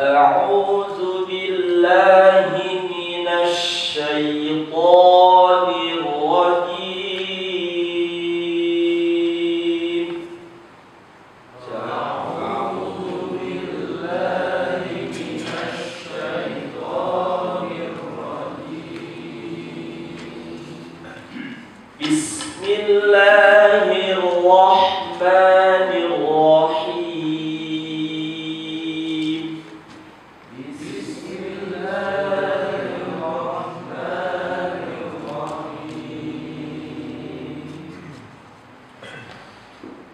أعوذ بالله من الشيطان الرجيم. أعوذ بالله من الشيطان الرجيم. بسم الله الرحمن الرحيم. بسم الله الرحمن الرحيم.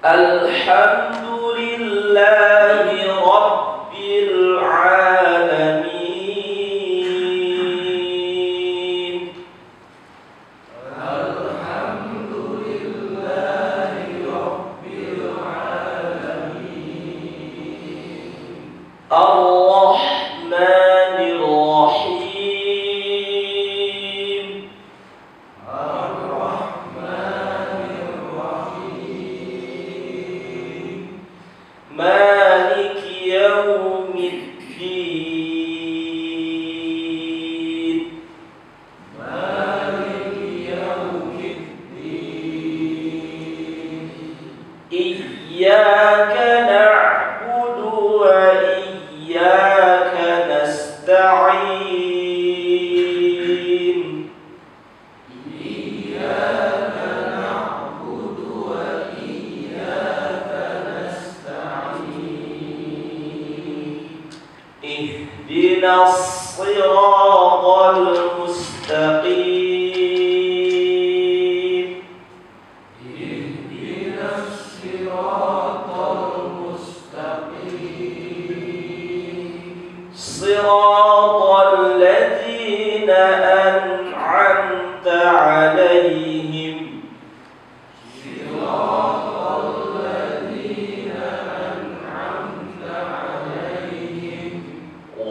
الحمد لله رب العالمين. الحمد لله رب العالمين. الرحمن الرحيم. الرحمن الرحيم. مالك يوم الدين. مالك يوم الدين. إياك نعبد وإياك نستعين. إياك نعبد وإياك نستعين. اهدنا الصراط المستقيم. اهدنا الصراط المستقيم. صراط الذين أنعمت عليهم. صراط الذين أنعمت عليهم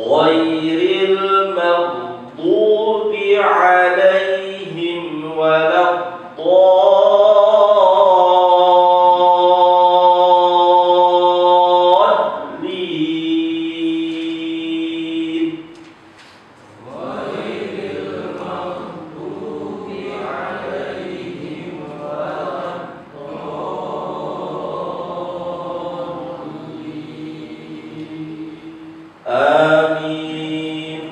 غير المغضوب عليهم ولا الضالين. غير المغضوب عليهم ولا الضالين. آمين.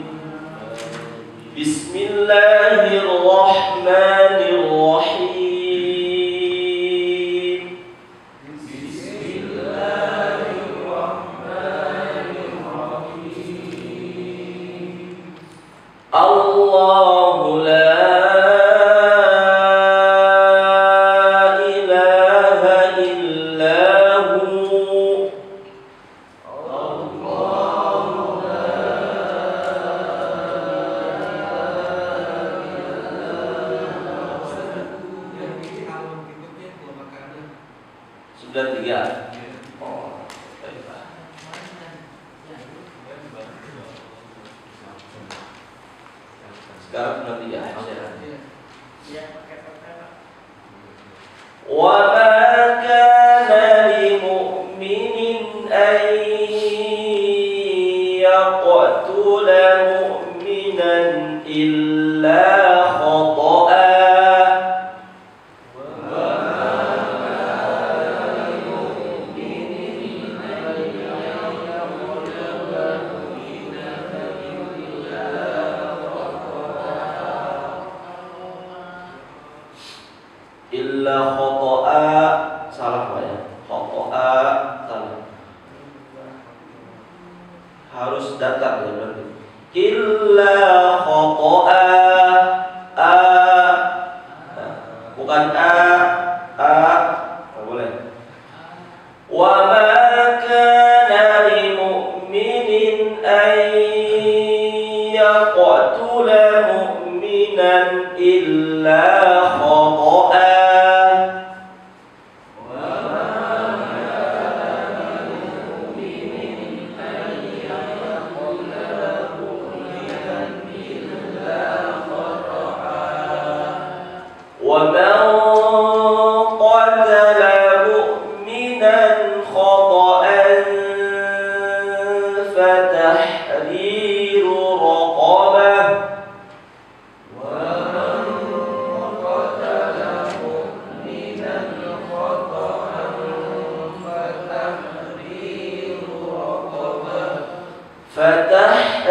بسم الله الرحمن الرحيم. بسم الله الرحمن الرحيم. الله لا إله إلا هو. الله sudah 3. Oh, baiklah. Sekarang sudah 3. Wa ma kana li mu'minin an yaqtula mu'minan illa khata'a. Illa khata'a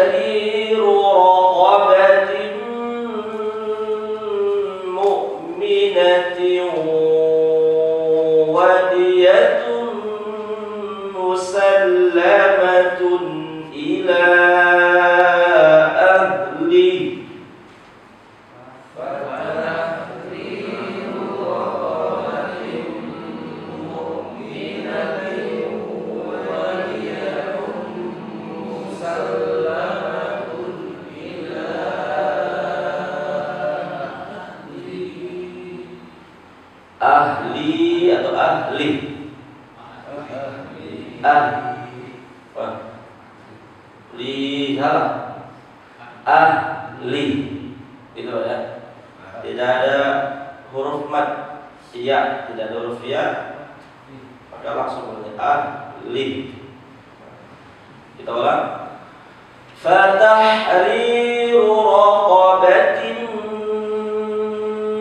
فتحرير رقبة مؤمنة ودية مسلمة إلى أهله ahli atau ahli salah ahli itu ya, tidak ada huruf mad ya, tidak ada huruf ya, maka langsung ahli. Kita ulang. Fatahriru raqabatin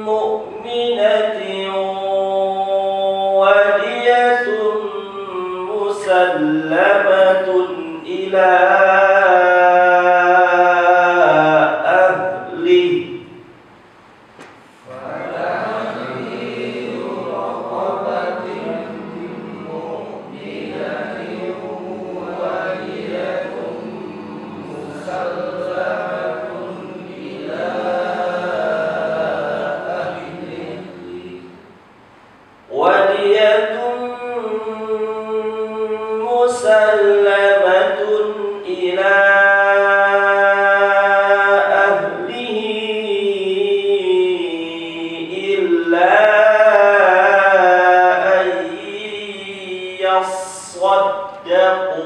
mu'minatin wadiyatun musallamatun ila musallamatun ila ahlihi illa an yasaddaqu.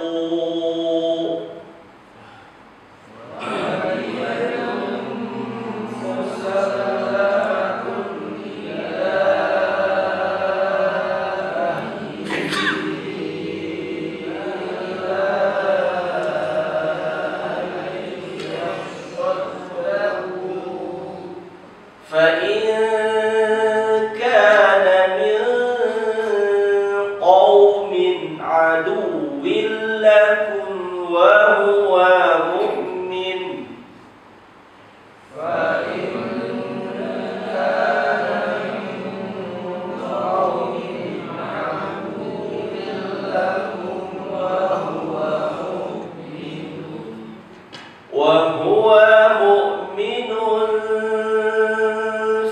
فإن كان من قوم عدو لكم وهو مؤمن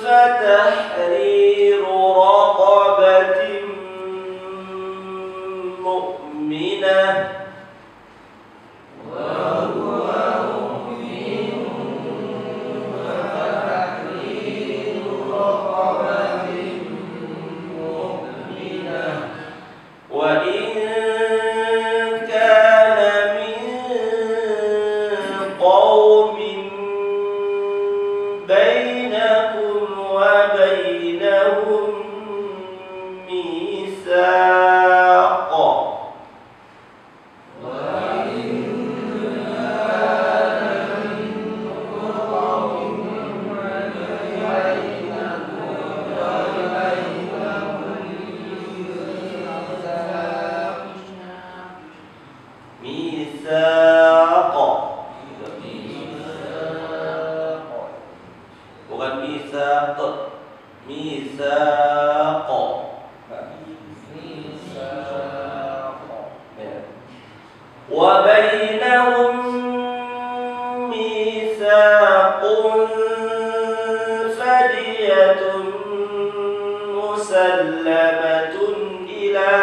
فتحرير رقبة مؤمنة وإن كان من قوم بينكم وبينهم ميثاق bukan mitsaq, mitsaq. Wa bainahum mitsaqun fadiyatun musallamatun ila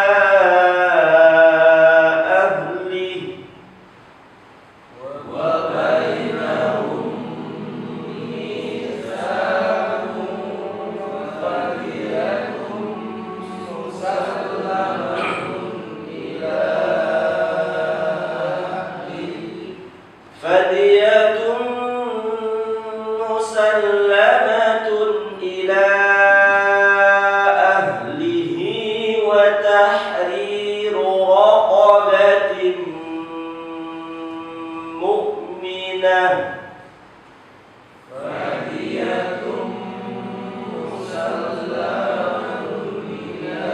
musallamatun ila ahlihi wa tahriru raqabatin mu'minah. Fadiyatun musallamatun ila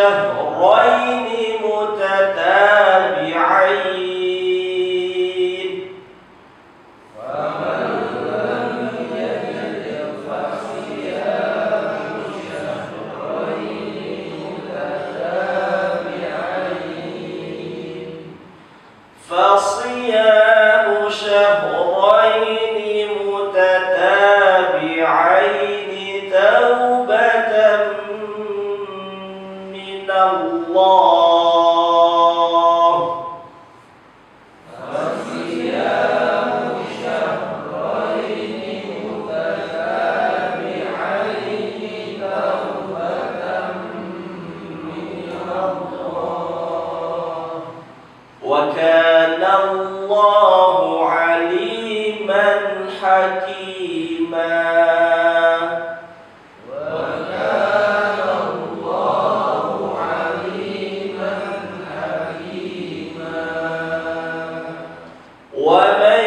شهرين متتابعين فمن لم يجد فصيام شهرين متتابعين فصيام شهرين متتابعين توبة من الله فصيام شهرين متتابعين توبة من الله وكان الله عليما حكيما وكان الله عليما حكيما ومن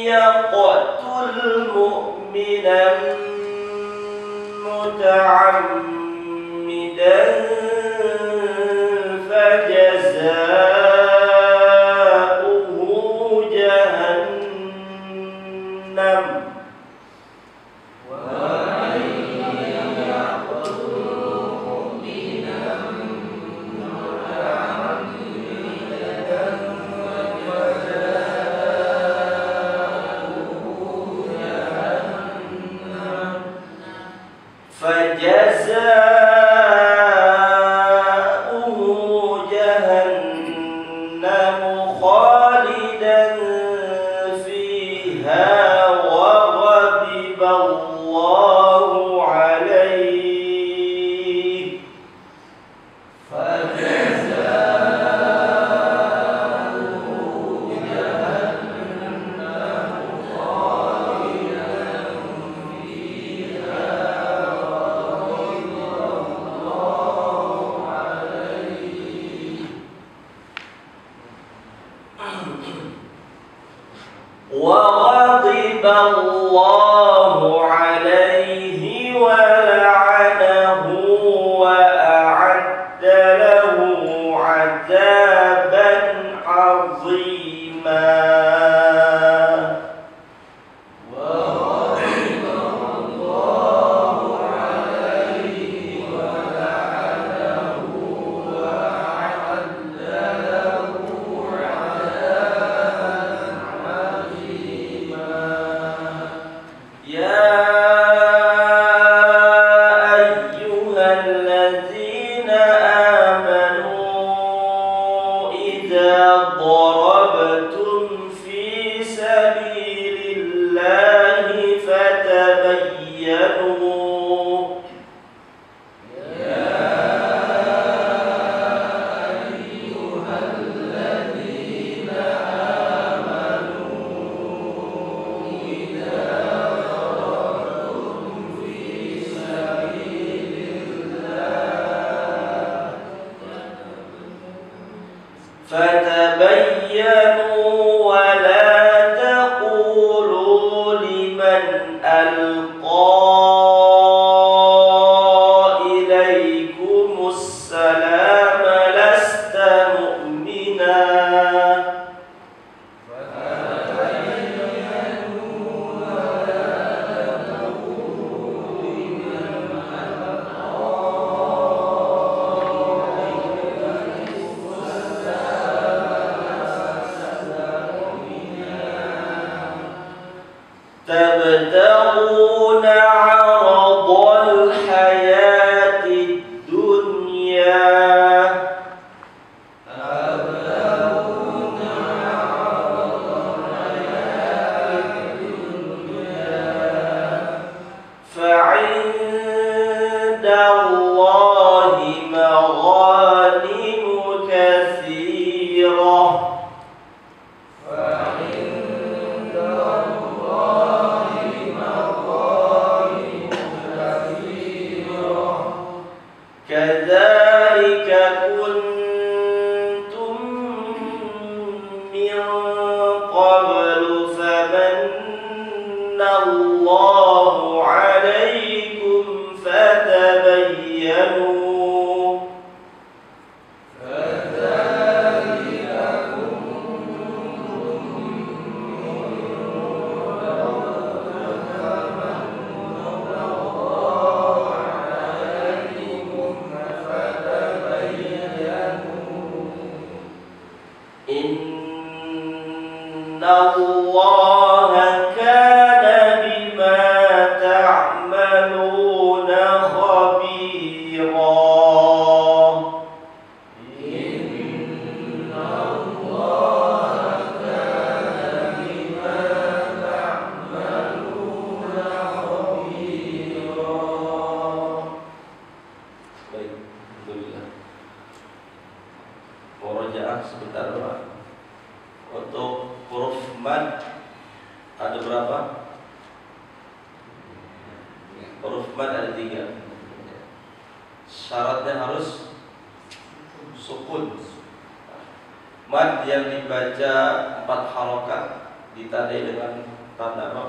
يقتل مؤمنا متعمدا فجزاؤه جهنم ومن يقتل مؤمنا متعمدا فجزاؤه جهنم خالدا فيها وغضب الله عليه وغضب الله عليه ولعنه وأعد له عذابا عظيما وغضب الله عليه ولعنه وأعد له عذابا عظيما يا أيها الذين آمنوا إذا ضربتم في سبيل الله فتبينوا يا أيها الذين آمنوا إذا ضربتم في سبيل الله فتبينوا ولا تقولوا لمن ألقى إليكم السلام لست مؤمنا تبتغون عرض الحياة الدنيا فعند الله مغانم كثيرة كذلك كنتم من قبل فمن الله عليكم فتبينوا Innallaha kana bima ta'maluna khabira. Sebentar Pak. Untuk huruf mad ada berapa? Huruf mad ada 3. Syaratnya harus sukun. Mad yang dibaca 4 harokat ditandai dengan tanda apa?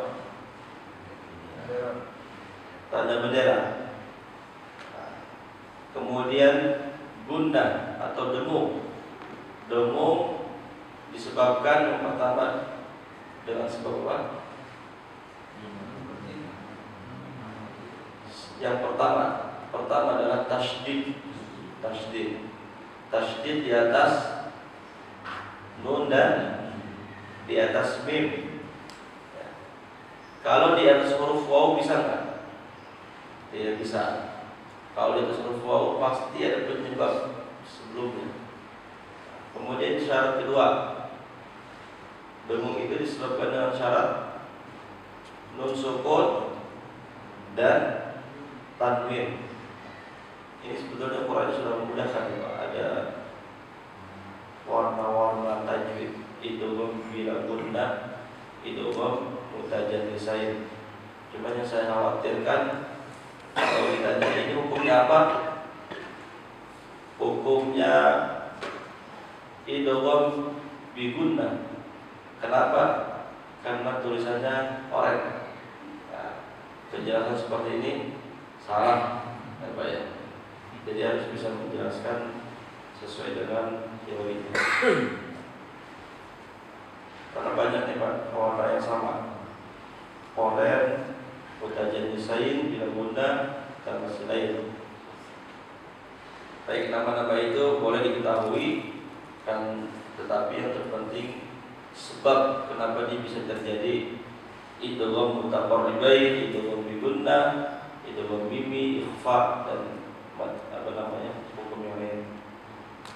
Tanda bendera. Kemudian gunnah atau dengung. Dengung disebabkan yang pertama dengan sebab apa? Yang pertama adalah tasydid. Tasydid di atas nun dan di atas mim. Kalau di atas huruf waw bisa nggak? Tidak bisa. Kalau di atas huruf waw pasti ada penyebab sebelumnya. Kemudian syarat kedua, dengung itu disebabkan dengan syarat nun sukun dan tanwin. Ini sebetulnya Quran sudah memudahkan, Pak. Ada warna-warna tajwid, idgham bila gunnah, idgham mutajanisain. Cuma yang saya khawatirkan kalau ditanya ini hukumnya apa? Hukumnya idgham bi gunnah. Kenapa? Karena tulisannya oranye. Nah, penjelasan seperti ini salah, Pak ya. Jadi harus bisa menjelaskan sesuai dengan teorinya. Karena banyak nih Pak warna yang sama. Oranye, mutajanisain, bila gunnah, dan masih lain. Baik, nama-nama itu boleh diketahui. Kan, tetapi yang terpenting sebab kenapa dia bisa terjadi idgham mutaqarribain, idgham bi gunnah, idgham mimi, ikhfa dan apa namanya hukum yang lain.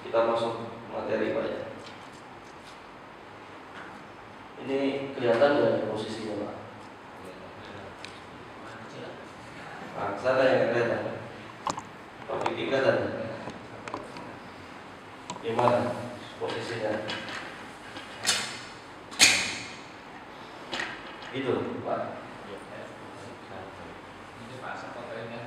Kita masuk materi Pak ya. Ini kelihatan dari posisinya Pak. Nah, sana yang kelihatan. Topik kelihatan. Gimana posisinya? Gitu, Pak. Ini Pak fotonya.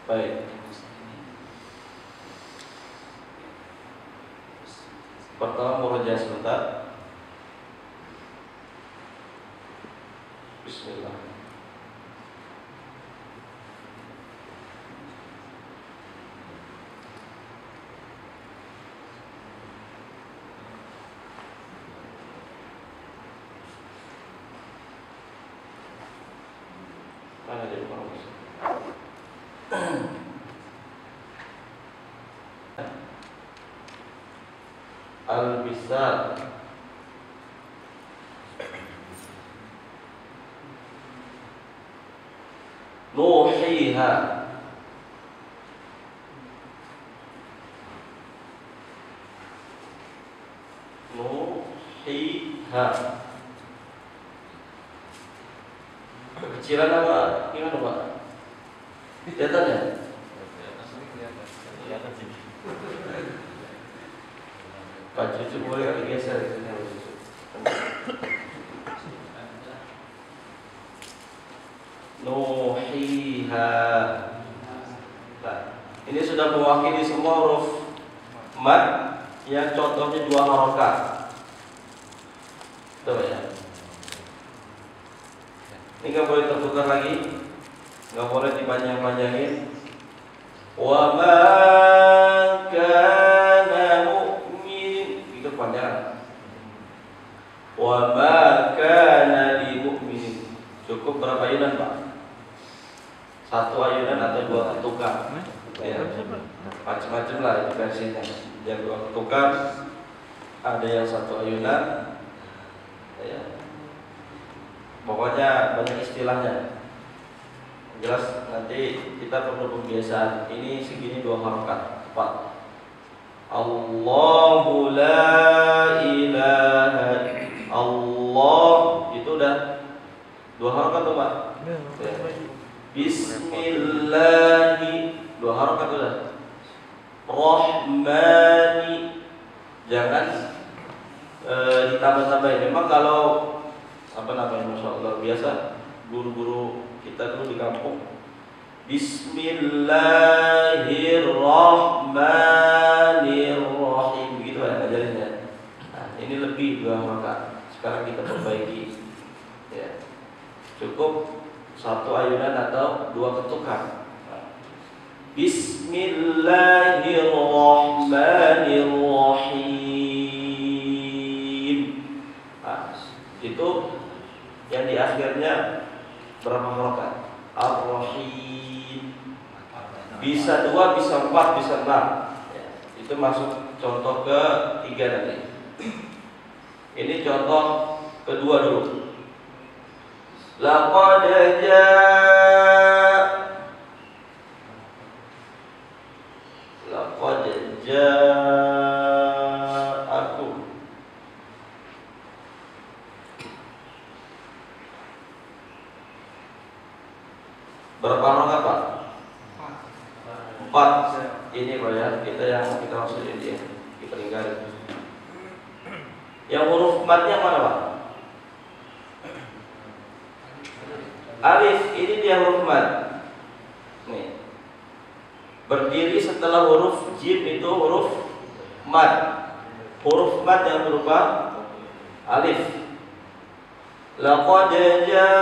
Baik. Pertama murojaah sebentar. Bismillah. Mana dia Pak? Al-Bisat Nuhiha kekecilan apa gimana Pak? Kelihatan ya? Pak cucu boleh kali geser di sini. Nuhiha. Nah, ini sudah mewakili semua huruf mad yang contohnya 2 harokat. Tuh ya. Ini nggak boleh tertukar lagi, nggak boleh dipanjang-panjangin. Wa ma kana Wa ma kana lil mu'minin. Cukup berapa ayunan, Pak? Satu ayunan atau dua ketukan? Ya, macam-macam lah itu versinya. Yang dua ketukan, ada yang satu ayunan. Ya. Pokoknya banyak istilahnya. Jelas nanti kita perlu pembiasaan. Ini segini 2 harakat tepat. Allahu la ilaha Allah, itu udah 2 harakat tuh, Pak. Ya. Bismillahi, 2 harakat udah. Rahmani, jangan ditambah-tambahin. Memang kalau apa namanya, Masya Allah, biasa guru-guru kita dulu di kampung, Bismillahirrahmanirrahim, gitu kan ngajarinnya. Nah, ini lebih 2 harakat. Sekarang kita perbaiki. Ya. Cukup 1 ayunan atau 2 ketukan. Bismillahirrahmanirrahim. Nah, itu yang di akhirnya berapa harakat? Ar-Rahim. Bisa 2, bisa 4, bisa 6. Ya, itu masuk contoh ke-3 nanti. Ini contoh kedua dulu. Laqad ja'akum. Berapa harakat, Pak? 4. Ini Pak ya, kita maksud ini ya, kita lingkarin. Yang huruf matnya mana, Pak? Alif, ini dia huruf mat. Nih. Berdiri setelah huruf jim itu huruf mat. Huruf mat yang berupa alif. Laqad ja'akum.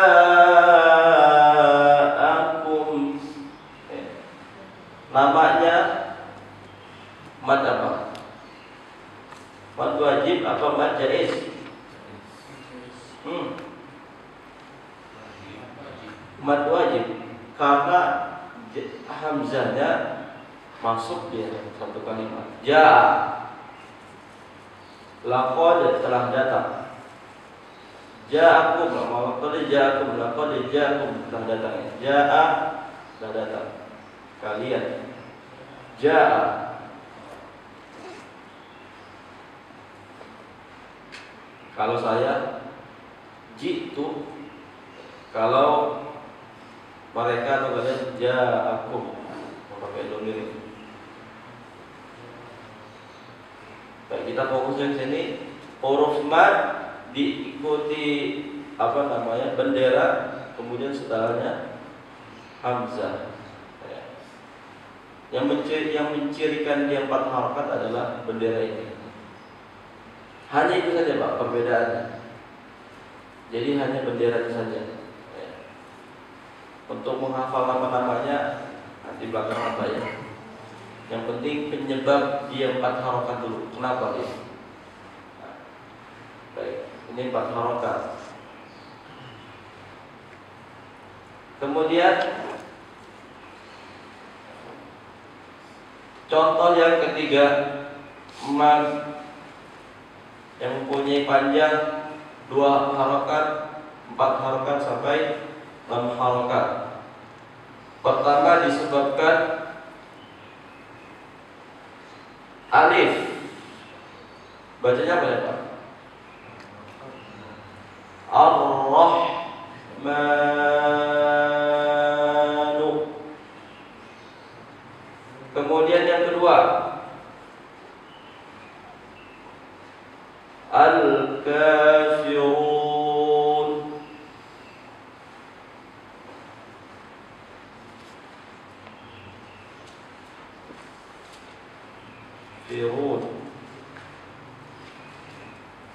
Namanya mat apa? Mat wajib apa mat jaiz? Mat wajib karena hamzahnya masuk dia satu kalimat. Ja'a, laqad telah datang. Ja'akum, laqad ja'akum telah datang. Ja'a telah datang. Kalian. Ja'a. Kalau saya jitu, kalau mereka atau kalian ja'akum, pakai domir. Baik, kita fokusnya di sini. Huruf mat diikuti apa namanya, bendera, kemudian setelahnya hamzah. Yang mencirikan dia 4 harakat adalah bendera ini. Hanya itu saja, Pak, perbedaannya. Jadi hanya bendera itu saja. Untuk menghafal nama-namanya nanti belakang apa ya. Yang penting penyebab dia 4 harakat dulu. Kenapa dia? Nah, baik, ini 4 harakat. Kemudian contoh yang ketiga, mad yang mempunyai panjang 2 harakat, 4 harakat sampai 6 harakat. Pertama disebabkan alif. Bacanya apa ya, Pak? Ar-Rahmanu. Kemudian yang kedua, Al-Kafirun. Firun.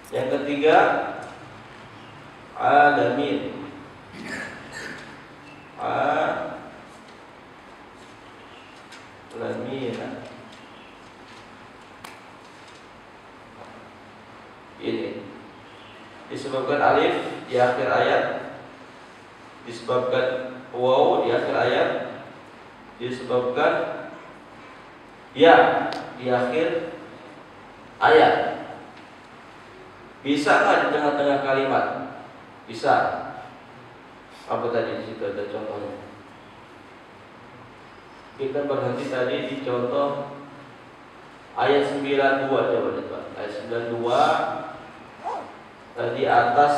Yang ketiga, Alamin. Alamin. Ini disebabkan alif di akhir ayat, disebabkan waw di akhir ayat, disebabkan ya di akhir ayat. Bisa nggak di tengah-tengah kalimat? Bisa. Apa tadi di situ ada contohnya? Kita berhenti tadi di contoh ayat 92, coba lihat. Ayat 92 tadi atas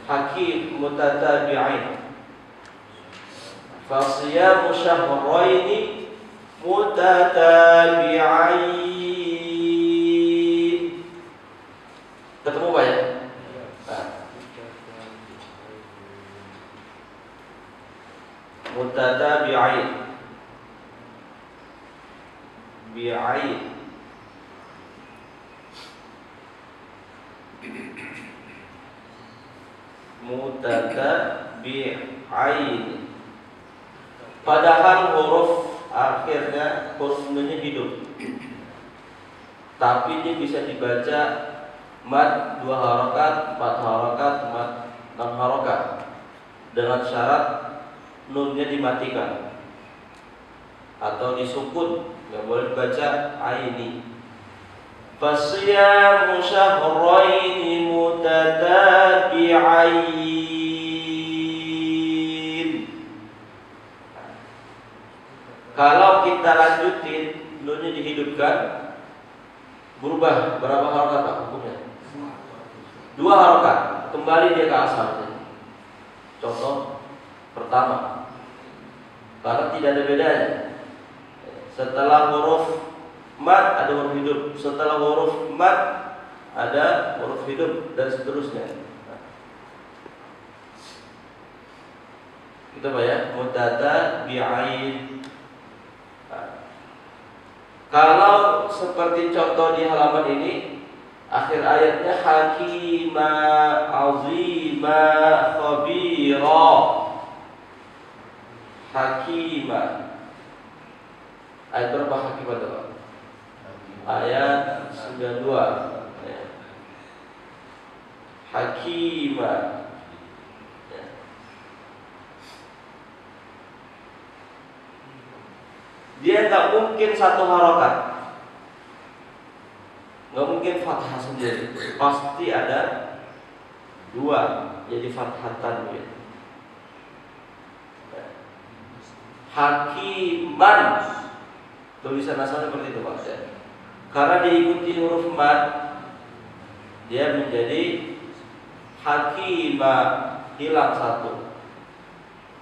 hakim mutatabi'ain. Fasiyamu syahraini mutatabi'ain. Ketemu Pak ya? Nah. Mutatabi'ain. Bi'ain. Mutatabi'ain. Padahal huruf akhirnya huruf nunnya hidup, tapi ini bisa dibaca mad 2 harokat, 4 harokat, mad 6 harokat, dengan syarat nunnya dimatikan atau disukun, nggak boleh dibaca aini. Fasiyamu syahraini mutatabi'ain. Kalau kita lanjutin, nunnya dihidupkan, berubah berapa harokat Pak hukumnya? 2 harokat, kembali dia ke asal. Contoh pertama, karena tidak ada bedanya. Setelah huruf mad ada huruf hidup, setelah huruf mad ada huruf hidup, dan seterusnya. Kita Pak ya, mutatabi'ain. Kalau seperti contoh di halaman ini, akhir ayatnya hakima, azima, khabira. Hakima. Ayat berapa hakima itu Pak? Ayat 92 ya. Hakima ya. Dia nggak mungkin satu harokat, nggak mungkin fathah sendiri, pasti ada 2, jadi fathatan gitu. Hakiman, tulisan asalnya seperti itu Pak ya. Karena diikuti huruf mad, dia menjadi hakima, hilang 1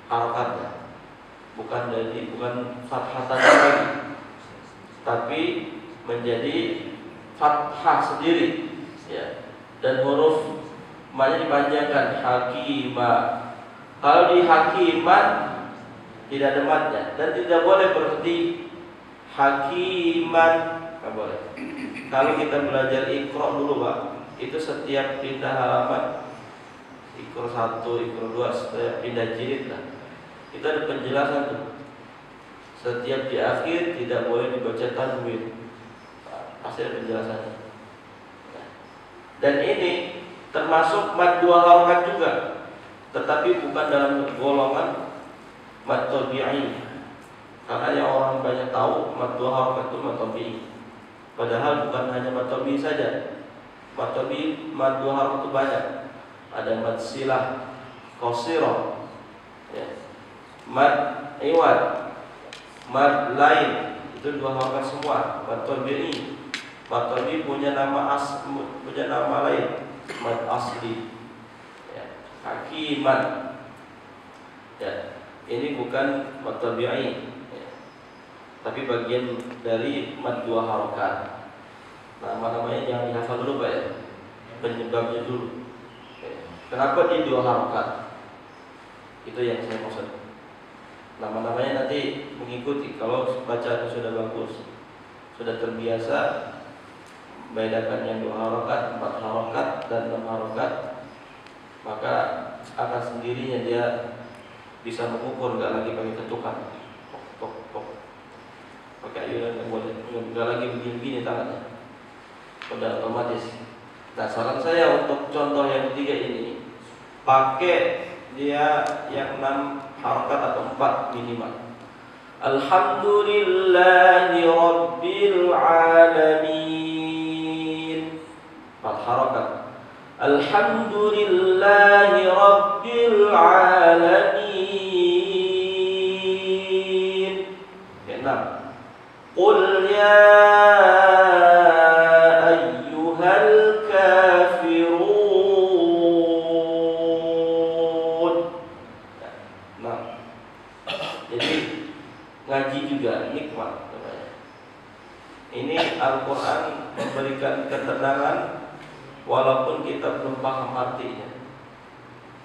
harokatnya. Bukan fathatan lagi, tapi menjadi fathah sendiri ya. Dan huruf ma-nya dipanjangkan, hakima. Kalau di hakiman tidak ada madnya, dan tidak boleh berhenti hakiman, nggak boleh. Kalau kita belajar Iqra dulu Pak, itu setiap pindah halaman, Iqra 1, Iqra 2, setiap pindah jilid lah, itu ada penjelasan tuh. Setiap di akhir tidak boleh dibaca tanwin, pasti ada penjelasannya. Dan ini termasuk mad 2 harokat juga, tetapi bukan dalam golongan mad tabi'i. Karena yang orang banyak tahu mad 2 harokat itu mad tabi'i. Padahal bukan hanya mad tabi'i saja. Mad tabi'i, mad 2 harokat itu banyak. Ada mad silah, qasirah ya. Mad iwad, mad lain, itu 2 harokat semua. Mad tabi'i. Mad tabi'i punya nama lain, mad asli ya. Hakiman ya. Ini bukan mad tabi'i ya, tapi bagian dari mad 2 harokat. Nama-namanya jangan dihafal dulu Pak ya, penyebabnya dulu ya. Kenapa di 2 harokat? Itu yang saya maksud. Nama-namanya nanti mengikuti. Kalau bacaan sudah bagus, sudah terbiasa bedakan yang 2 harokat, 4 harokat, dan 6 harokat, maka akan sendirinya dia bisa mengukur, nggak lagi pakai ketukan, tok, pakai ayunan, nggak boleh, nggak lagi begini-begini tangannya. udah otomatis. Nah, saran saya untuk contoh yang ketiga ini, pakai dia yang 6 harokat atau 4 minimal. Alhamdulillahi Rabbil Alamin, 4 harokat. Alhamdulillahi Rabbil Alamin. Yang 6. Qul ya Al-Quran memberikan ketenangan walaupun kita belum paham artinya.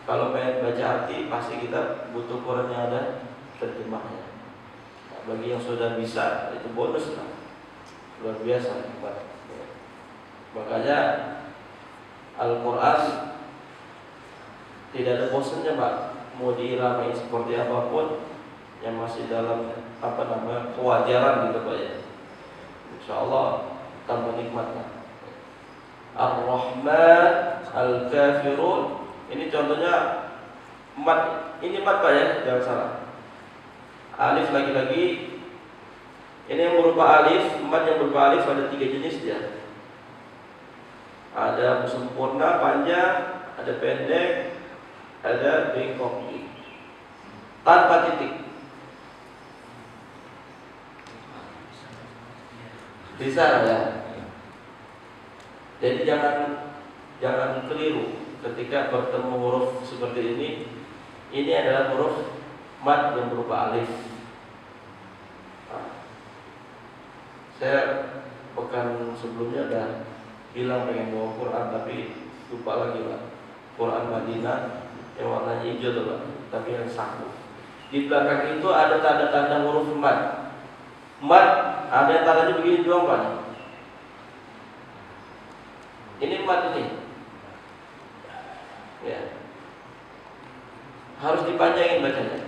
Kalau pengen baca arti pasti kita butuh Quran yang ada terjemahnya. Nah, bagi yang sudah bisa itu bonus lah, luar biasa. Makanya Al-Quran tidak ada bosannya Pak. Mau diiramai seperti apapun yang masih dalam kewajaran gitu Pak ya. InsyaAllah tambah nikmatnya. Ar-Rahman, Al-Kafirun. Ini contohnya mat. Ini mat Pak ya, jangan salah. Alif lagi-lagi. Ini yang berupa alif. Mat yang berupa alif ada 3 jenis dia. Ada sempurna, panjang, ada pendek, ada bengkok tanpa titik. Bisa ya. Jadi jangan keliru ketika bertemu huruf seperti ini. Ini adalah huruf mat yang berupa alif. Nah, saya pekan sebelumnya udah bilang pengen bawa Quran tapi lupa lagi Pak. Quran Madinah yang warnanya hijau tuh Pak, tapi yang saku. Di belakang itu ada tanda-tanda huruf mat. Mat ada yang tandanya begini doang Pak. Ini mat ini. Ya. Harus dipanjangin bacanya.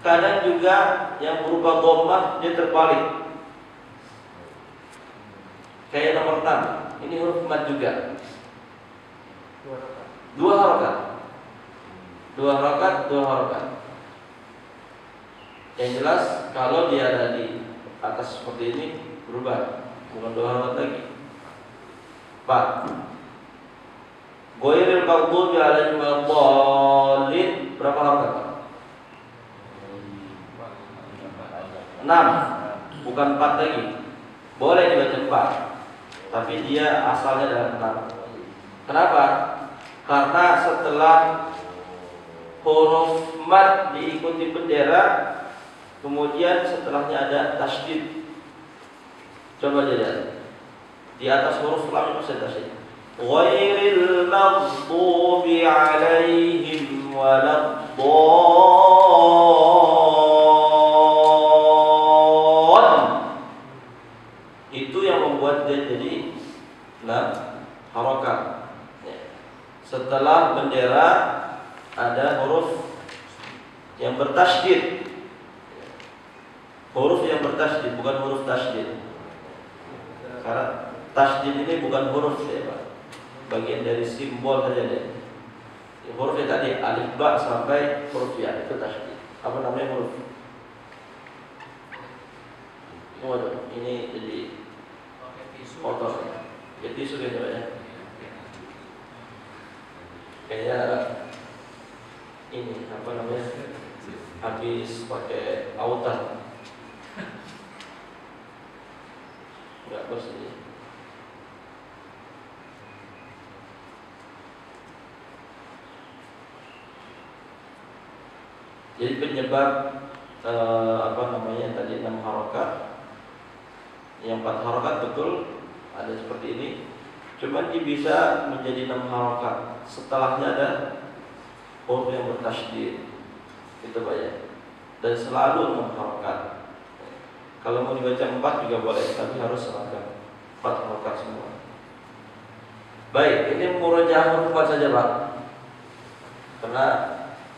Kadang juga yang berupa dhammah dia terbalik. Kayak nomor 6. Ini huruf mat juga. 2 harokat. 2 harokat. Yang jelas kalau dia ada di atas seperti ini berubah, bukan 2 harokat lagi. 4. Ghairil maghdubi 'alaihim waladdallin. Berapa harokat? 6. Bukan 4 lagi. Boleh dibaca 4, tapi dia asalnya dalam 6. Kenapa? Karena setelah huruf mat diikuti bendera, kemudian setelahnya ada tasydid. Coba lihat. Di atas huruf lam itu ada tasydid. Ghairil maghdubi 'alaihim waladdallin. Itu yang membuat dia jadi 6 harokat. Setelah bendera ada huruf yang bertasydid. Huruf yang bertasydid, bukan huruf tasydid. Karena tasydid ini bukan huruf ya Pak. Bagian dari simbol saja deh. Hurufnya tadi alif ba sampai huruf ya itu tasydid. Apa namanya huruf? Waduh, ini jadi kotor. Jadi sudah ya. Kayak ini apa namanya? Habis pakai autan. Enggak bersih. Jadi penyebab tadi 6 harokat, yang 4 harokat betul ada seperti ini. Cuman dia bisa menjadi 6 harokat. Setelahnya ada huruf yang bertasydid. Itu Pak ya. Dan selalu 6 harokat. Kalau mau dibaca 4 juga boleh, tapi harus seragam 4 harokat semua. Baik, ini murojaah huruf saja Pak. Karena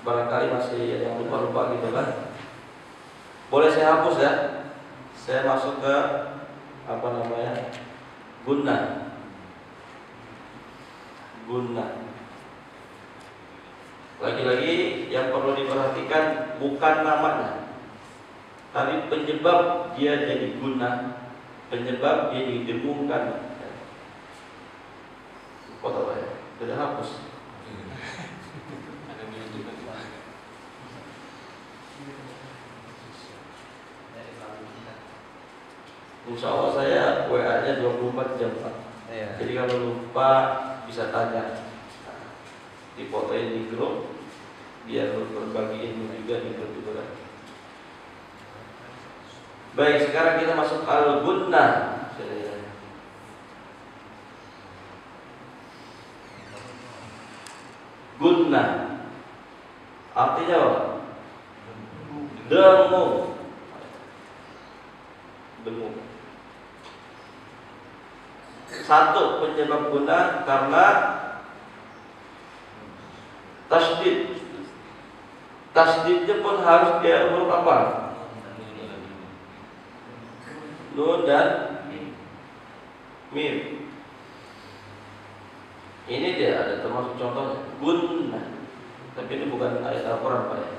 barangkali masih ada yang lupa-lupa gitu kan. Boleh saya hapus ya. Saya masuk ke gunnah. Gunnah. Lagi-lagi yang perlu diperhatikan bukan namanya, tapi penyebab dia jadi gunnah, penyebab dia didengungkan. Kota apa ya? Sudah hapus. Insya Allah saya WA-nya 24 jam Pak. Iya. Jadi kalau lupa bisa tanya, difotoin di grup, biar berbagi ilmu juga di grup itu kan. Baik, sekarang kita masuk al-gunnah. Gunnah artinya apa? Dengung. Dengung. Satu penyebab gunnah karena tasdid. Tasdidnya pun harus dia huruf apa? Nun dan mim. Ini dia ada termasuk contohnya gunnah. Tapi ini bukan ayat Al-Quran Pak ya.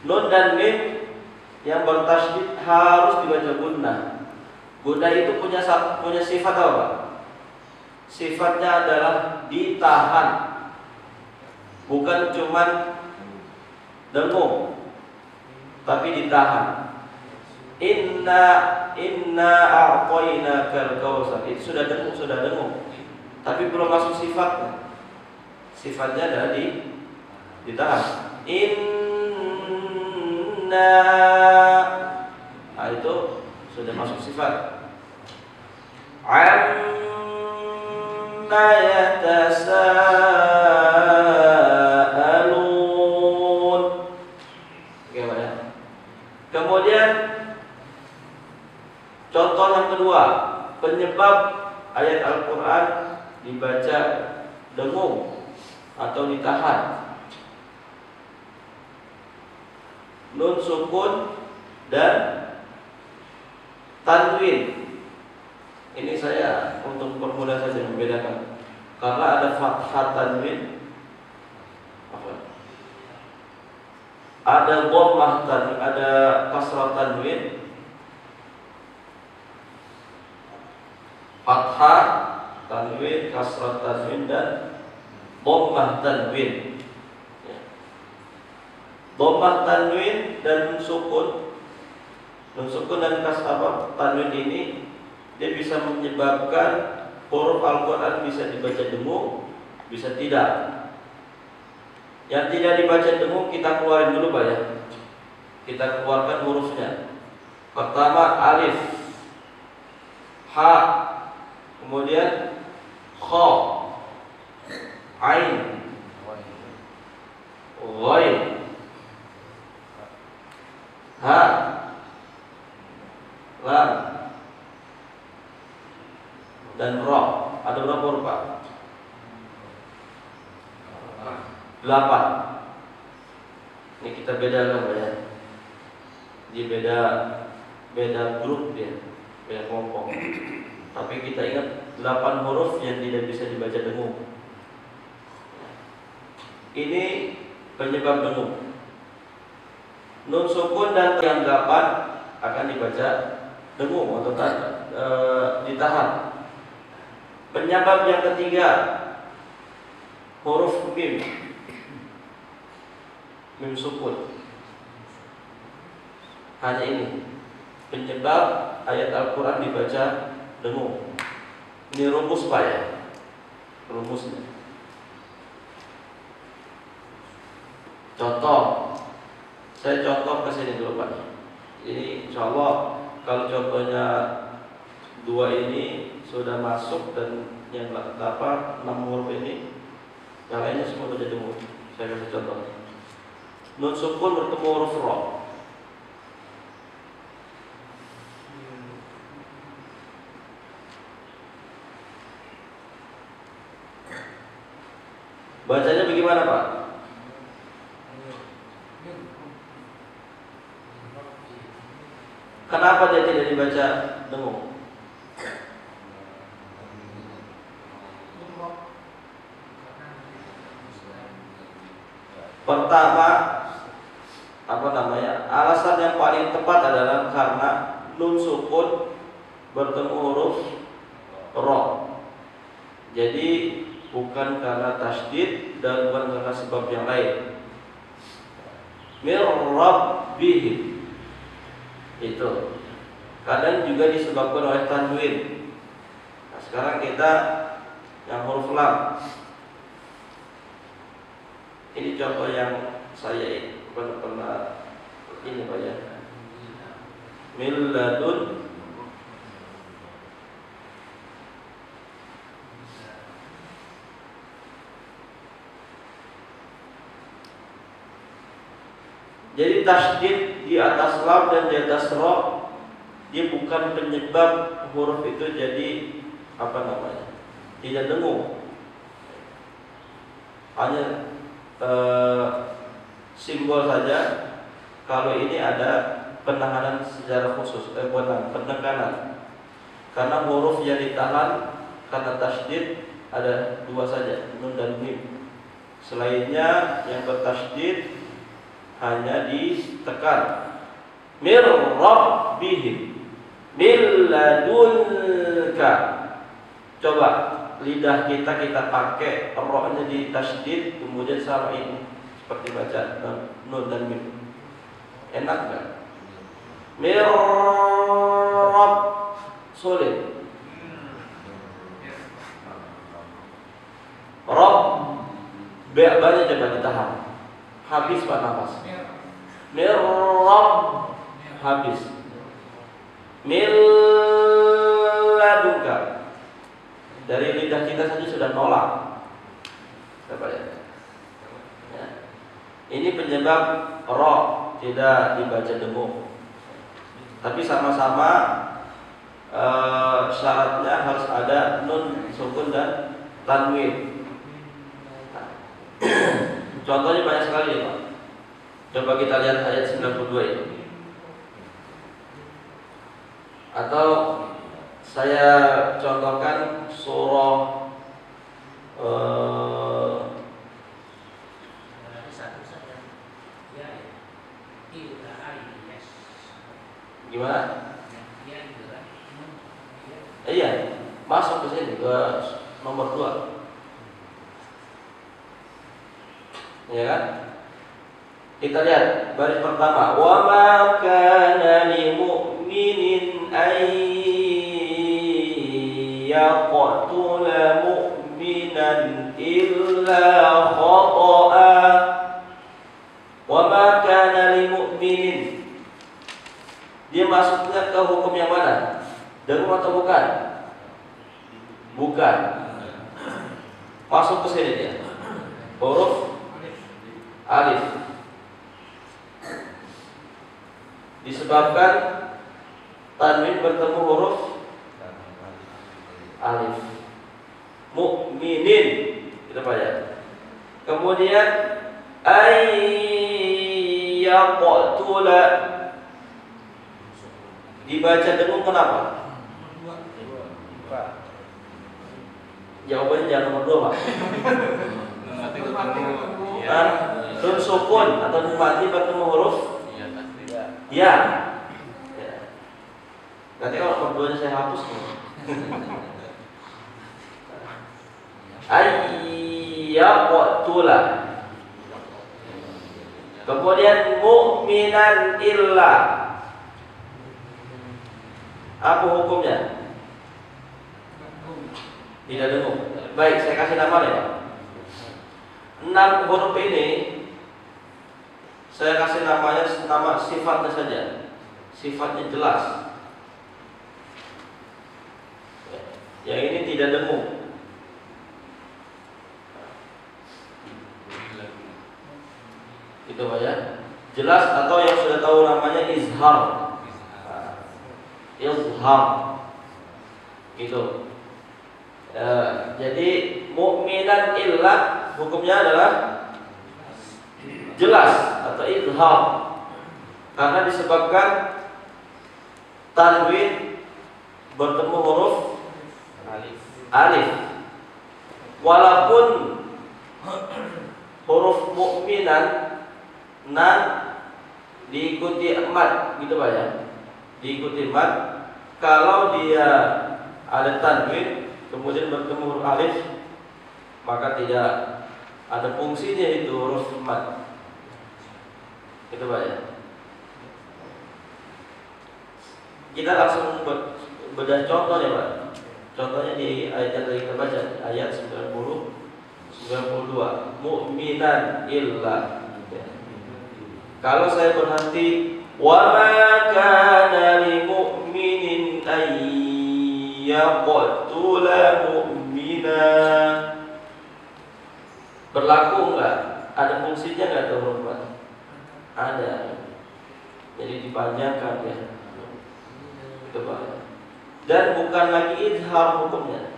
Nun dan mim yang bertasydid harus dibaca gunnah. Gunnah itu punya sifat apa? Sifatnya adalah ditahan, bukan cuman dengung, tapi ditahan. Inna a'tainakal kautsar. Itu sudah dengung, tapi belum masuk sifatnya. Sifatnya adalah ditahan. Inna, nah itu sudah masuk sifat. Amma yatasaalun. Gimana? Kemudian contoh yang kedua, penyebab ayat Al-Quran dibaca dengung atau ditahan. Nun sukun dan tanwin. Ini saya untuk permudah saja membedakan. Karena ada fathah tanwin, ada dhammah tanwin, ada kasrah tanwin. Fathah tanwin, kasrah tanwin dan dhammah tanwin. Dhammah tanwin dan nun sukun dan kasrah tanwin ini dia bisa menyebabkan huruf Al-Quran bisa dibaca dengung, bisa tidak. Yang tidak dibaca dengung kita keluarin dulu Pak ya. Kita keluarkan hurufnya. Pertama alif, ha, kemudian kha, ain, ghain, ha, lam dan ra. Ada berapa huruf Pak? 8. Ini kita bedakan Pak ya. Dia beda grup dia, beda kelompok. Tapi kita ingat 8 huruf yang tidak bisa dibaca dengung. Ini penyebab dengung. Nun sukun dan yang 8 akan dibaca dengung atau ditahan. Penyebab yang ketiga huruf mim, mim sukun. Hanya ini penyebab ayat Al-Quran dibaca dengung. Ini rumus Pak ya, rumusnya. Contoh, saya contoh ke sini dulu Pak. Ini insya Allah kalau contohnya 2 ini sudah masuk dan yang 6 huruf ini yang lainnya semua sudah dengung. Saya kasih contoh. Nun sukun bertemu huruf ra. Bacanya bagaimana Pak? Kenapa dia tidak dibaca dengung? Pertama, alasan yang paling tepat adalah karena nun sukun bertemu huruf ro. Jadi bukan karena tasydid dan bukan karena sebab yang lain. Mir rabbihim itu kadang juga disebabkan oleh tanwin. Nah, sekarang kita yang huruf lam. Ini contoh yang saya pernah ini Pak ya. Min ladun jadi tasydid di atas lam dan di atas ro, dia bukan penyebab huruf itu jadi tidak dengung. Hanya simbol saja. Kalau ini ada penahanan secara khusus, penekanan. Karena huruf yang ditahan karena tasydid ada dua saja, nun dan mim. Selainnya yang bertasydid hanya ditekan. Mir rabbihim min ladunka. Coba lidah kita pakai ro-nya di tasydid kemudian samain seperti baca nun dan mim. Enak enggak? Mir rabb sulit. Rabb banyak coba ditahan. Habis Pak nafas. Mir rabb habis. Min ladunka. Dari lidah kita saja sudah nolak. Coba ya. Ini penyebab ro tidak dibaca dengung. Tapi sama-sama syaratnya harus ada nun sukun dan tanwin. Nah, contohnya banyak sekali ya Pak. Coba kita lihat ayat 92 itu. Atau saya contohkan surah gimana? Iya, masuk ke sini ke nomor 2. Ya kan? Kita lihat baris pertama. Wa ma kana lil mu'minin ay yaqtula mu'minan illa khata'a. Wa ma kana lil mu'minin. Dia masuknya ke hukum yang mana? Dengung atau bukan? Bukan. Masuk ke sini dia. Huruf alif. Disebabkan tanwin bertemu huruf alif. Mu'minin. Kita baca. Kemudian ayyaqtula dibaca dengung kenapa? Jawabannya jangan nomor 2 Pak. Nun sukun atau nun mati bertemu huruf ya. Nanti kalau nomor 2-nya saya hapus ayyaqtula. Kemudian mu'minan illa. Apa hukumnya? Tidak dengung. Baik, saya kasih nama ya. 6 huruf ini saya kasih nama sifatnya saja. Sifatnya jelas. Yang ini tidak dengung. Itu Pak ya. Jelas atau yang sudah tahu namanya izhar. Izhar. Gitu. Jadi mu'minan illa hukumnya adalah jelas atau izhar karena disebabkan tanwin bertemu huruf alif. Walaupun huruf mukminan, nan diikuti mat, gitu Pak ya. Diikuti mat. Kalau dia ada tanwin kemudian bertemu huruf alif, maka tidak ada fungsinya itu huruf mat. Itu Pak ya. Kita langsung bedah contohnya Pak. Contohnya di ayat yang tadi kita baca, ayat 92, mu'minan illa. Kalau saya berhenti, wa ma kana lil mu'minin ay yaqtula mu'mina, berlaku enggak? Ada fungsinya enggak tuh huruf mat? Ada. Jadi dipanjangkan ya. Itu Pak. Dan bukan lagi izhar hukumnya.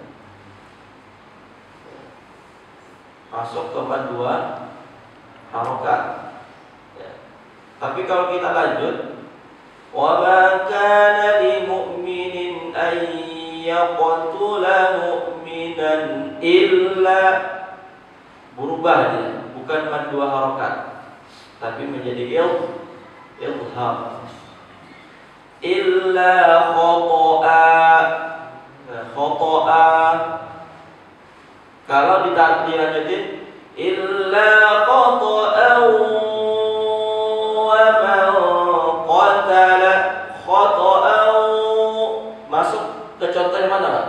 Masuk ke mat 2 harokat ya. Tapi kalau kita lanjut, wa ma kana lil mu'minin ay yaqtula mu'minan illa, berubah dia, bukan mat 2 harokat tapi menjadi ilham. Illa khoto'a. Khoto'a. Kalau dilanjutin, illa khoto'a wa man qatala. Khoto'a masuk ke contohnya mana Pak?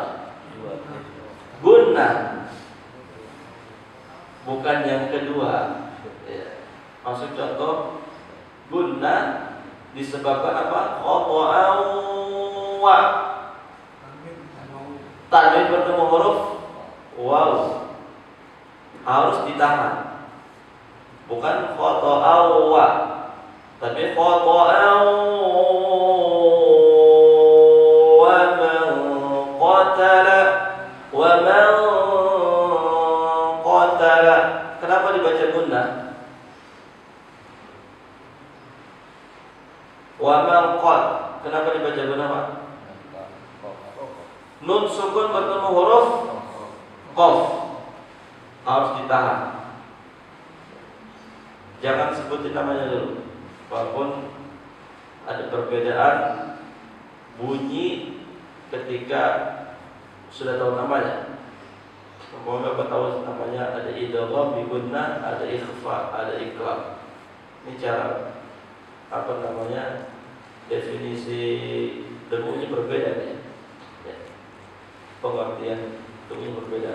Gunnah, bukan yang kedua ya. Masuk contoh gunnah disebabkan apa? Khoto'a wa, tanwin bertemu huruf waw, harus ditahan. Bukan khoto'a wa, tapi khoto'a wa man qatala, wa man qatala. Kenapa dibaca gunnah? Wa man qat, kenapa dibaca gunnah Pak? Nun sukun bertemu huruf qaf, harus ditahan. Jangan sebutin namanya dulu, walaupun ada perbedaan bunyi ketika sudah tahu namanya. Semoga Bapak tahu namanya, ada idgham bi gunnah, ada ikhfa, ada iqlab. Ini cara apa namanya, definisi dengunya berbeda ya. Pengertian dengunya berbeda.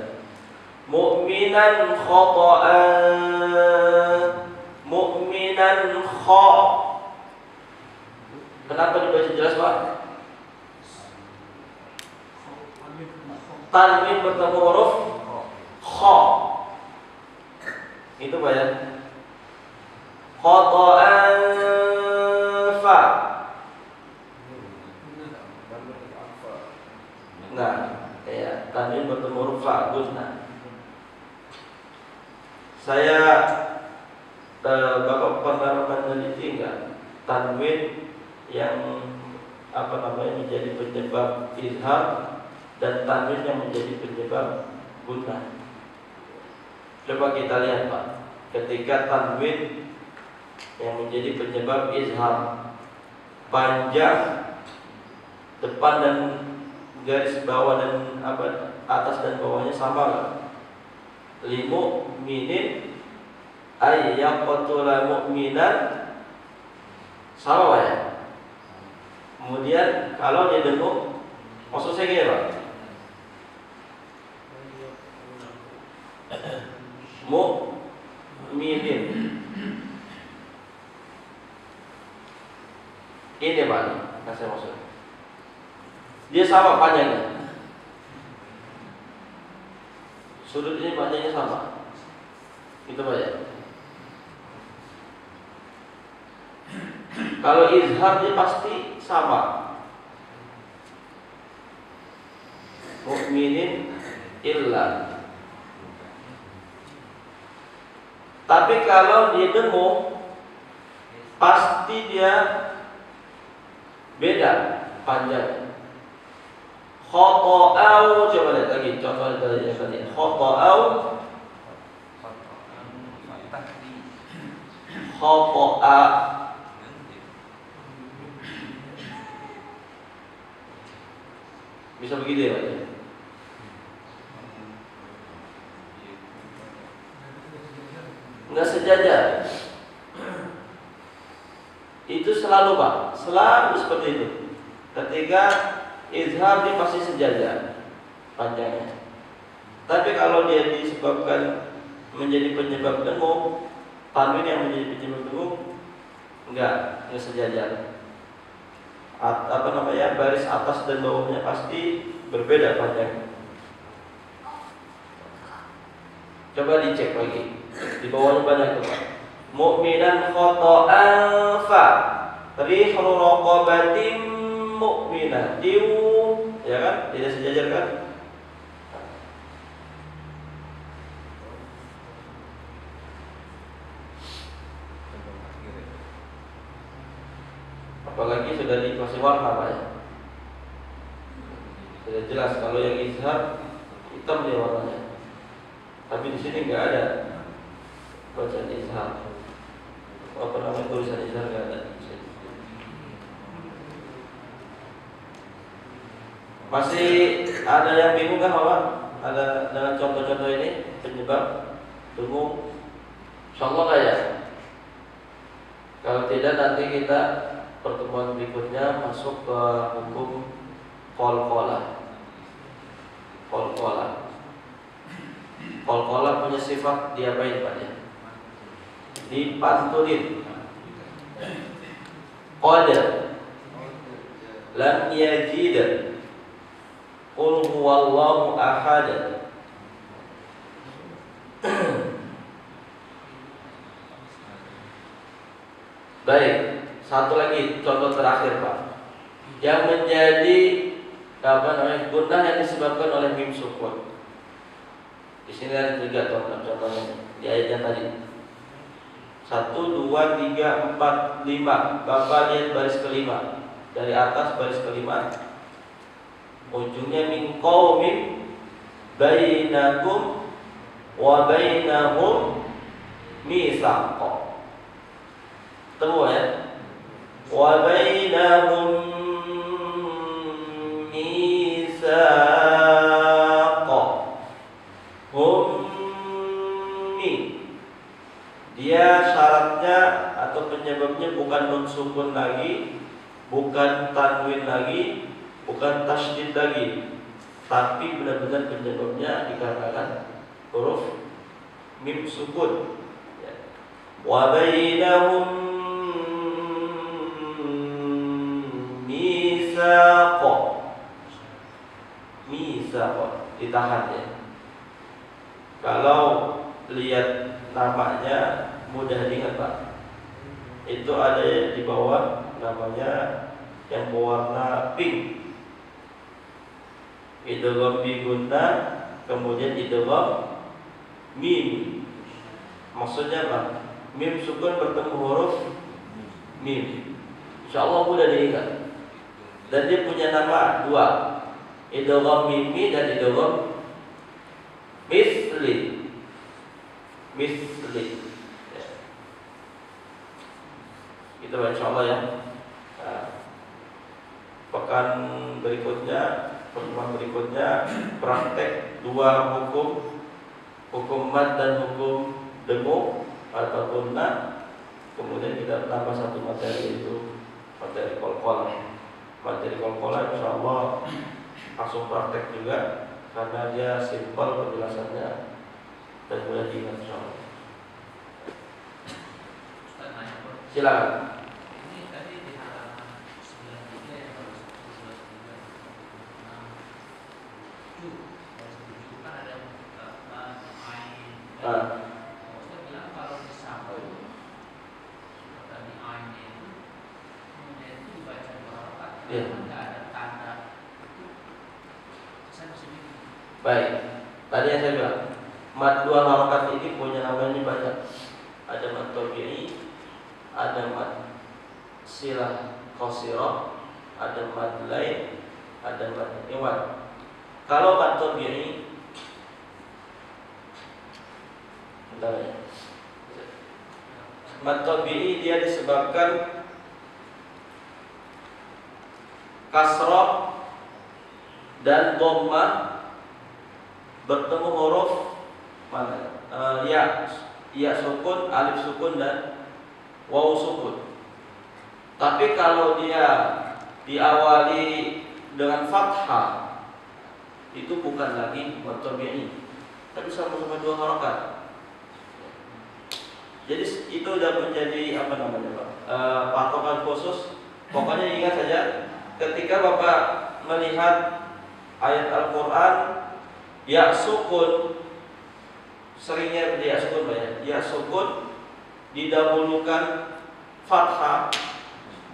Mu'minan khota'an, mu'minan kha. Kenapa dibaca jelas Pak? Tanwin bertemu huruf kha. Itu Pak ya. Khota'an fa. Nah, ya, tanwin bertemu huruf fa, gunnah. Saya Bapak pernah meneliti enggak tanwin yang apa namanya menjadi penyebab izhar dan tanwin yang menjadi penyebab gunnah? Coba kita lihat Pak. Ketika tanwin yang menjadi penyebab izhar, panjang depan dan garis bawah dan apa atas dan bawahnya sama enggak? Limu minin ayyaqtula mu'minan, sama Pak ya. Kemudian kalau dia dengung, maksud saya gini Pak, mu'minin ini Pak, yang saya maksud. Dia sama panjangnya, sudut ini panjangnya sama. Itu Pak ya. Kalau izhar dia pasti sama. Mu'minin illa. Tapi kalau dia dengung, pasti dia beda panjang. Khota'au, coba lihat lagi contohnya tadi. Khota'au khata'a. Bisa begitu ya Pak? Enggak sejajar. Itu selalu Pak, selalu seperti itu. Ketika izhar dia pasti sejajar panjangnya. Tapi kalau dia disebabkan menjadi penyebab dengung, tanwin yang menjadi penyebab dengung, enggak sejajar. Baris atas dan bawahnya pasti berbeda panjangnya. Coba dicek lagi. Di bawahnya banyak tuh Pak. Mu'minan khata'an fa rihru raqabatin mu'minatin, ya kan? Tidak sejajar kan? Apalagi sudah dikasih warna Pak ya. Sudah jelas kalau yang izhar hitam dia warnanya. Tapi di sini nggak ada bacaan izhar. Tulisan izhar nggak ada. Masih ada yang bingung kan Pak? Ada dengan contoh-contoh ini penyebab dengung? Insyaallah nggak ya? Kalau tidak nanti kita pertemuan berikutnya masuk ke hukum qalqalah. Qalqalah punya sifat diapain Pak ya? Dipantunin. Qad lam yajid qul huwallahu ahad. Baik, satu lagi contoh terakhir Pak, yang menjadi gunnah yang disebabkan oleh mim sukun. Di sini ada 3 contohnya di ayat yang tadi. 1, 2, 3, 4, 5. Bapak lihat baris kelima. Dari atas baris kelima, ujungnya min qaumin bainakum wa bainahum mitsaq. Temu ya. Wa bainahum mitsaq. Dia syaratnya atau penyebabnya bukan nun sukun lagi, bukan tanwin lagi, bukan tasydid lagi, tapi benar-benar penyebabnya dikarenakan huruf mim sukun. Wa bainahum mitsaq. Mitsaq ditahan ya. Kalau lihat namanya mudah diingat Pak. Itu ada di bawah namanya yang berwarna pink. Idgham bi gunnah, kemudian idgham mim. Maksudnya apa? Mim sukun bertemu huruf mim. Insyaallah mudah diingat. Dan dia punya nama 2. Idgham mimi dan idgham misli. Ya. Itu insyaallah ya. Nah, pekan berikutnya, pertemuan berikutnya praktek 2 hukum mad dan hukum dengung atau gunnah. Kemudian kita tambah 1 materi, itu materi qalqalah. Materi qalqalah insyaallah langsung praktek juga karena dia simpel penjelasannya dan mudah diingat insyaallah. Silakan. Ini tadi di halaman 93 yang harus disebutkan. Kan ada ain. Saya bilang kalau disambung tadi ainnya itu kemudian itu dibaca 2 rakaat. Enggak ada tanda itu. Saya masih bingung. Baik. Tadi yang saya bilang mad 2 harokat ini punya namanya banyak. Ada mad tabi'i, ada mad silah qasirah, ada mad lain, ada mad iwad. Kalau mad tabi'i, bentar ya. Mad tabi'i dia disebabkan kasrah dan dhammah bertemu huruf mana? Ya sukun, alif sukun dan waw sukun. Tapi kalau dia diawali dengan fathah itu bukan lagi mad tabi'i, tapi sama-sama dua harokat. Jadi itu sudah menjadi apa namanya Pak? Patokan khusus. Pokoknya ingat saja ketika Bapak melihat ayat Al-Quran ya sukun, seringnya ya sukun Pak ya. Ya sukun didahulukan fathah,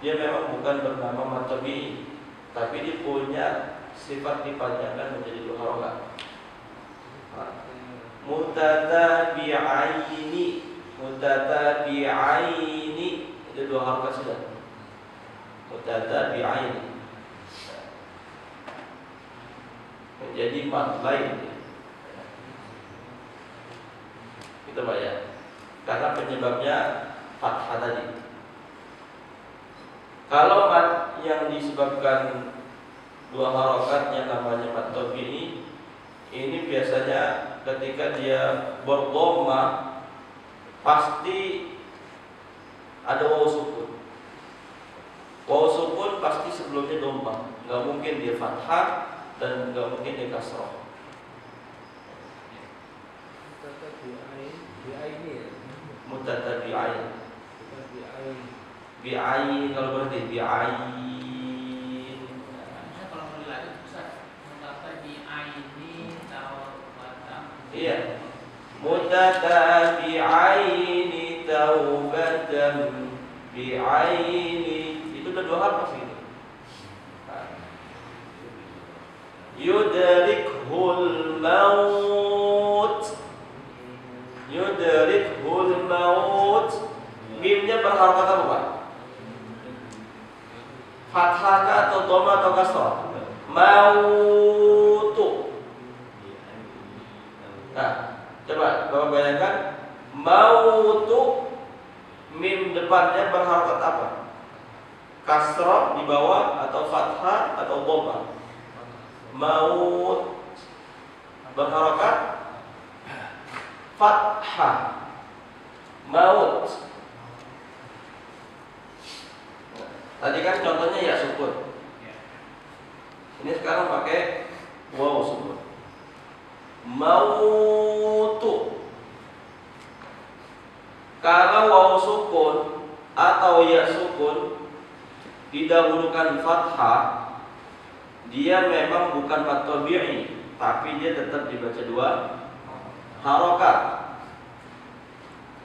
dia memang bukan bernama mad tabi'i, tapi dia punya sifat dipanjangkan menjadi dua harokat. Mutatabi'aini itu dua harokat sudah. Mutatabi'aini menjadi mad lain. Itu Pak ya. Karena penyebabnya fathah tadi. Kalau mad yang disebabkan dua harokat yang namanya mad tabi'i, ini biasanya ketika dia berdhamma pasti ada waw sukun. Waw sukun pasti sebelumnya dhamma, nggak mungkin dia fathah dan nggak mungkin dia kasrah. Mutatabi'ain. Bi'ain kalau berarti bi'ain. Kalau mau dilanjut bisa mutatabi'aini taubatan. Iya. Mutatabi'aini taubatan bi'aini. Itu udah dua harf gitu. Yudrikhul maut. Yudrikhul maut. Mimnya berharokat apa Pak? Fathah atau dhamma atau kasrah? Mautu. Nah, coba Bapak bayangkan mautu, mim depannya berharokat apa? Kasrah di bawah atau fathah atau dhamma? Maut berharokat fathah. Maut. Tadi kan contohnya ya sukun. Ini sekarang pakai waw sukun. Mautu. Kalau waw sukun atau ya sukun didahulukan fathah, dia memang bukan mad tabi'i, tapi dia tetap dibaca dua harokat.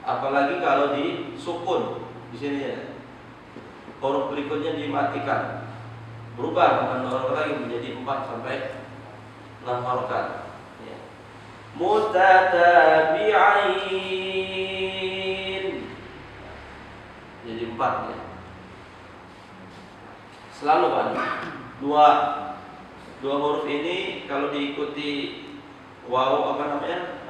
Apalagi kalau di sukun di sini ya. Huruf berikutnya dimatikan, berubah bukan harokat lagi menjadi 4 sampai 6 harokat. Ya. Mutatabi'ain jadi 4 ya. Selalu Pak, dua huruf ini kalau diikuti waw apa namanya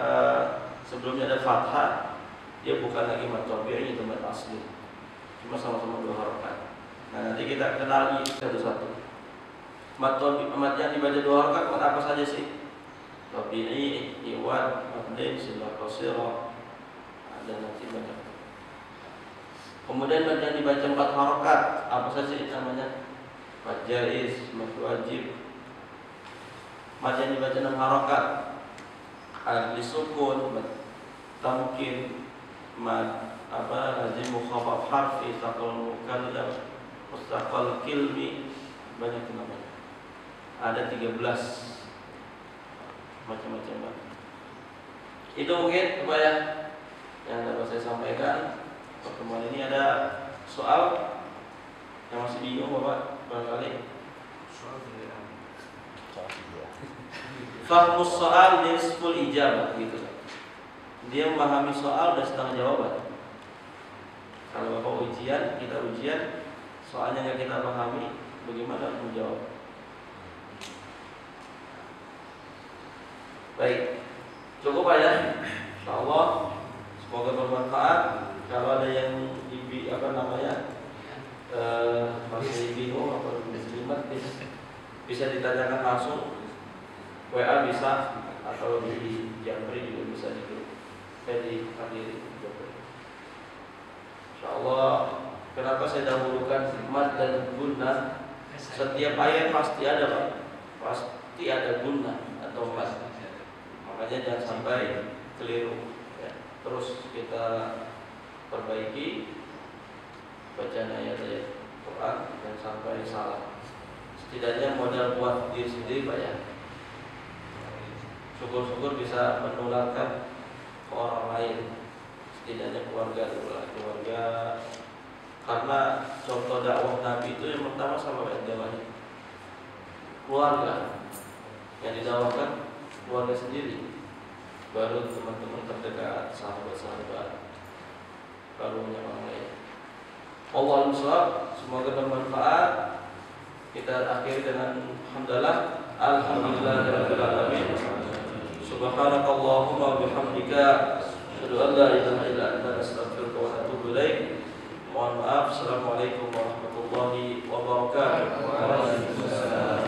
sebelumnya ada fathah, dia bukan lagi mad tabi'i, itu mad asli, cuma sama-sama dua harokat. Nah nanti kita kenali satu-satu. Mad yang dibaca dua harokat mad apa saja sih? Tabi'i, iwad, madlin, silah qasirah, dan nanti banyak. Kemudian mad yang dibaca 4 harokat apa saja namanya? Mad jaiz, mad wajib. Mad yang dibaca 6 harokat adli sukun, mad tamkin, mad lazim mukhafaf harfi, saqal mukallam, mustaqal kilmi, banyak namanya. Ada 13 macam-macam mad. Itu mungkin apa ya yang dapat saya sampaikan. Pertemuan ini ada soal yang masih bingung Bapak barangkali? Fahmus soal nisful ijabah gitu. Dia memahami soal dan setengah jawaban. Kalau Bapak ujian, kita ujian, soalnya yang kita pahami, bagaimana menjawab? Baik, cukup Pak ya. Insyaallah Semoga bermanfaat. Kalau ada yang masih bingung atau muslimat bisa ditanyakan langsung, WA bisa, atau di Jamri juga bisa di hadiri. Insyaallah. Kenapa saya dahulukan mad dan gunnah? Setiap ayat pasti ada, Pak. Pasti ada gunnah atau mad. Makanya jangan sampai keliru. Ya. Terus kita perbaiki bacaan ayat-ayat Quran dan sampai salah. Setidaknya modal buat diri sendiri, Pak, ya. Syukur-syukur bisa menularkan ke orang lain. Setidaknya keluarga. Karena contoh dakwah Nabi itu yang pertama sama jamaahnya keluarga. Yang didakwakan keluarga sendiri, baru teman-teman terdekat, sahabat-sahabat, baru yang lain. Wallahu a'lam. Semoga bermanfaat. Kita akhiri dengan alhamdulillahirabbil alamin. Subhanakallahumma wa bihamdika asyhadu an la ilaha illa anta astaghfiruka wa atubu ilaik. Mohon maaf. Assalamualaikum warahmatullahi wabarakatuh. Waalaikumsalam.